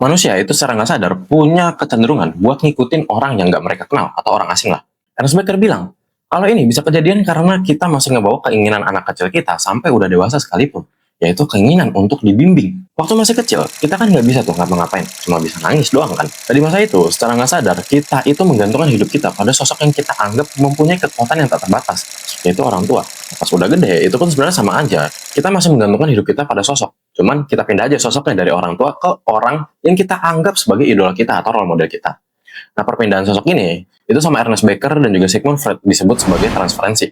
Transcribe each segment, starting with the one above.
Manusia itu secara nggak sadar punya kecenderungan buat ngikutin orang yang nggak mereka kenal atau orang asing lah. Ernest Becker bilang, kalau ini bisa kejadian karena kita masih ngebawa keinginan anak kecil kita sampai udah dewasa sekalipun, yaitu keinginan untuk dibimbing. Waktu masih kecil, kita kan nggak bisa tuh ngapa-ngapain, cuma bisa nangis doang kan. Di masa itu, secara nggak sadar, kita itu menggantungkan hidup kita pada sosok yang kita anggap mempunyai kekuatan yang tak terbatas, yaitu orang tua. Pas udah gede, itu pun sebenarnya sama aja. Kita masih menggantungkan hidup kita pada sosok. Cuman kita pindah aja sosoknya dari orang tua ke orang yang kita anggap sebagai idola kita atau role model kita. Nah, perpindahan sosok ini, itu sama Ernest Becker dan juga Sigmund Freud disebut sebagai transferensi.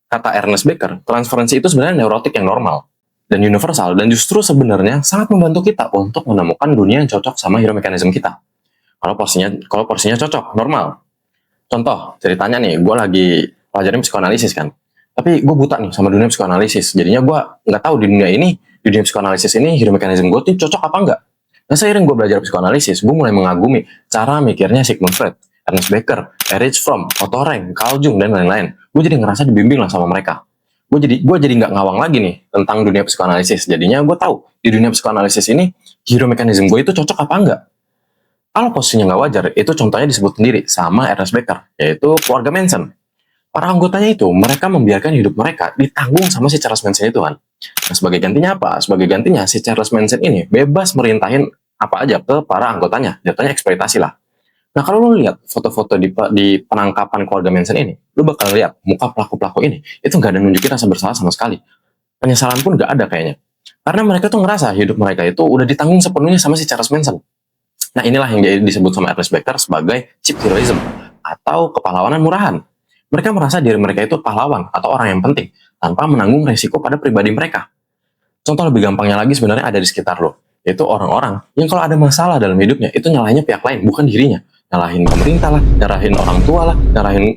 Kata Ernest Becker, transferensi itu sebenarnya neurotik yang normal dan universal, dan justru sebenarnya sangat membantu kita untuk menemukan dunia yang cocok sama hero mekanisme kita. Kalau porsinya cocok, normal. Contoh, ceritanya nih, gue lagi pelajarin psikoanalisis kan. Tapi gue buta nih sama dunia psikoanalisis. Jadinya gue nggak tahu di dunia psikoanalisis ini, hero mekanisme gue tuh cocok apa enggak. Nah, seiring gue belajar psikoanalisis, gue mulai mengagumi cara mikirnya Sigmund Freud, Ernest Becker, Erich Fromm, Otto Rank, Carl Jung, dan lain-lain. Gue jadi ngerasa dibimbing lah sama mereka. Gue jadi nggak ngawang lagi nih tentang dunia psikoanalisis. Jadinya gue tahu di dunia psikoanalisis ini hero mekanisme gue itu cocok apa enggak. Kalau posisinya nggak wajar, itu contohnya disebut sendiri sama Ernest Becker, yaitu keluarga Manson. Para anggotanya itu, mereka membiarkan hidup mereka ditanggung sama si Charles Manson itu kan. Nah, sebagai gantinya apa? Sebagai gantinya si Charles Manson ini bebas merintahin apa aja ke para anggotanya. Jatuhnya eksploitasi lah. Nah, kalau lu lihat foto-foto di penangkapan keluarga Manson ini, lu bakal lihat muka pelaku-pelaku ini, itu nggak ada nunjukin rasa bersalah sama sekali. Penyesalan pun nggak ada kayaknya. Karena mereka tuh ngerasa hidup mereka itu udah ditanggung sepenuhnya sama si Charles Manson. Nah, inilah yang disebut sama Ernest Becker sebagai cheap heroism atau kepahlawanan murahan. Mereka merasa diri mereka itu pahlawan atau orang yang penting tanpa menanggung resiko pada pribadi mereka. Contoh lebih gampangnya lagi sebenarnya ada di sekitar lo, yaitu orang-orang yang kalau ada masalah dalam hidupnya itu nyalahinnya pihak lain, bukan dirinya. Nyalahin pemerintah lah, nyalahin orang tua lah,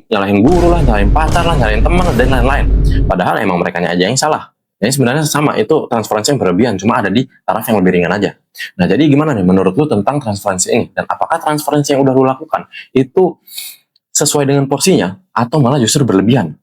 nyalahin guru lah, nyalahin pacar lah, nyalahin teman dan lain-lain. Padahal emang mereka aja yang salah. Jadi sebenarnya sama, itu transferensi yang berlebihan, cuma ada di taraf yang lebih ringan aja. Nah, jadi gimana nih menurut lu tentang transferensi ini? Dan apakah transferensi yang udah lu lakukan itu sesuai dengan porsinya atau malah justru berlebihan?